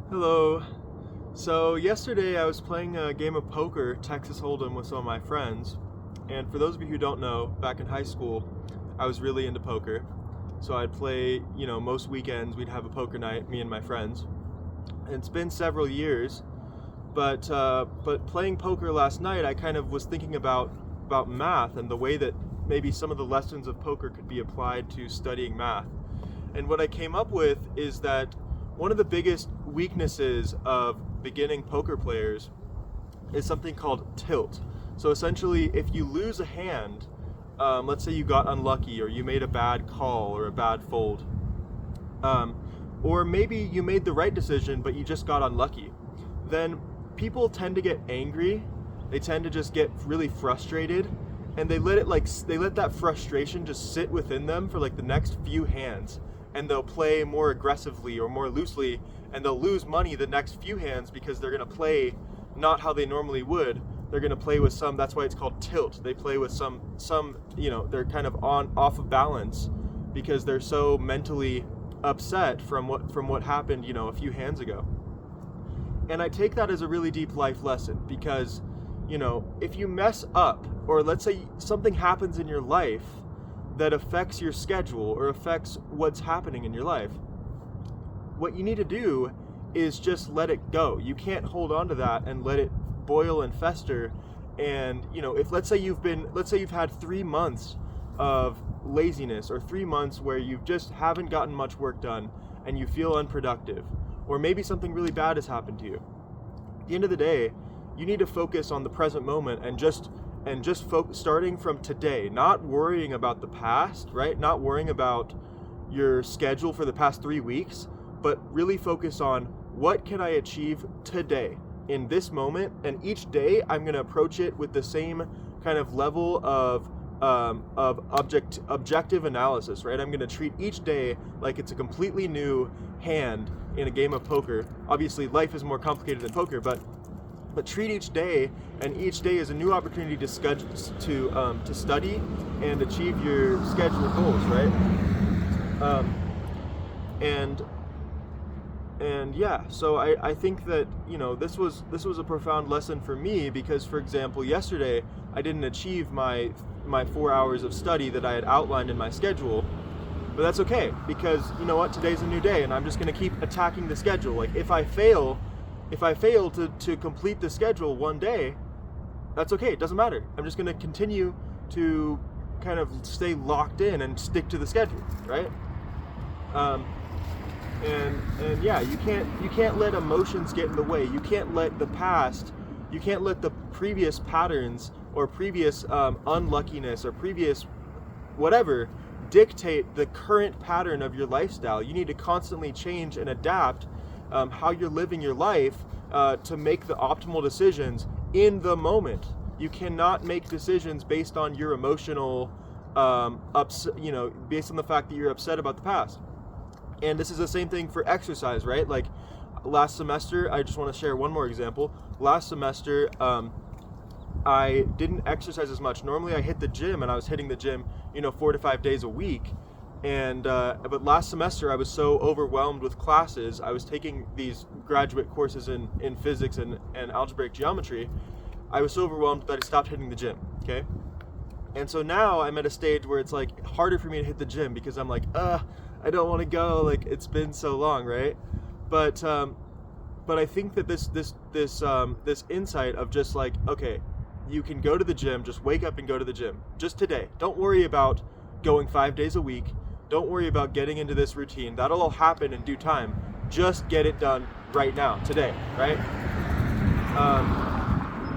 Hello. So yesterday I was playing a game of poker, Texas Hold'em, with some of my friends. And for those of you who don't know, back in high school, I was really into poker. So I'd play, most weekends we'd have a poker night, me and my friends. And it's been several years, but playing poker last night, I kind of was thinking about math and the way that maybe some of the lessons of poker could be applied to studying math. And what I came up with is that one of the biggest weaknesses of beginning poker players is something called tilt. So essentially, if you lose a hand, let's say you got unlucky or you made a bad call or a bad fold, or maybe you made the right decision but you just got unlucky, then people tend to get angry. They tend to just get really frustrated, and they let that frustration just sit within them for like the next few hands. And they'll play more aggressively or more loosely, and they'll lose money the next few hands because they're going to play not how they normally would. They're going to play with some, that's why it's called tilt. They play with some they're kind of off of balance because they're so mentally upset from what happened, a few hands ago. And I take that as a really deep life lesson because, if you mess up, or let's say something happens in your life that affects your schedule or affects what's happening in your life, what you need to do is just let it go. You can't hold on to that and let it boil and fester. And if let's say you've had 3 months of laziness, or 3 months where you just haven't gotten much work done and you feel unproductive, or maybe something really bad has happened to you, at the end of the day, you need to focus on the present moment and just starting from today, not worrying about the past, right? Not worrying about your schedule for the past 3 weeks, but really focus on what can I achieve today in this moment. And each day I'm going to approach it with the same kind of level of objective analysis, right? I'm going to treat each day like it's a completely new hand in a game of poker. Obviously, life is more complicated than poker, but treat each day, and each day is a new opportunity to study and achieve your scheduled goals, right? And yeah, so I think that this was a profound lesson for me because, for example, yesterday I didn't achieve my 4 hours of study that I had outlined in my schedule. But that's okay, because you know what, today's a new day and I'm just going to keep attacking the schedule. Like if I fail to complete the schedule one day, that's okay, it doesn't matter. I'm just going to continue to kind of stay locked in and stick to the schedule, right? And yeah, you can't let emotions get in the way. You can't let the past, you can't let the previous patterns or previous unluckiness or previous whatever dictate the current pattern of your lifestyle. You need to constantly change and adapt how you're living your life to make the optimal decisions in the moment. You cannot make decisions based on your emotional based on the fact that you're upset about the past. And this is the same thing for exercise, right? Like last semester, I just want to share one more example. Last semester, I didn't exercise as much. Normally I hit the gym, and I was hitting the gym 4 to 5 days a week. And but last semester I was so overwhelmed with classes. I was taking these graduate courses in physics and algebraic geometry. I was so overwhelmed that I stopped hitting the gym, okay? And so now I'm at a stage where it's like harder for me to hit the gym because I'm like, I don't want to go, like it's been so long, right? But I think that this insight of just like, okay, you can go to the gym, just wake up and go to the gym just today. Don't worry about going 5 days a week. Don't worry about getting into this routine. That'll all happen in due time. Just get it done right now, today, right?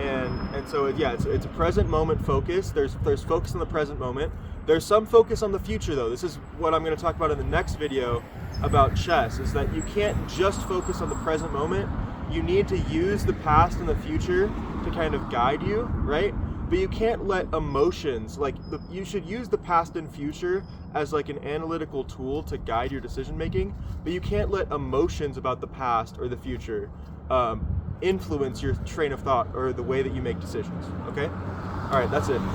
And so it's a present moment focus. There's focus on the present moment. There's some focus on the future though. This is what I'm going to talk about in the next video about chess, is that you can't just focus on the present moment. You need to use the past and the future to kind of guide you, right? But you can't let emotions, you should use the past and future as like an analytical tool to guide your decision making, but you can't let emotions about the past or the future influence your train of thought or the way that you make decisions, okay? All right, that's it.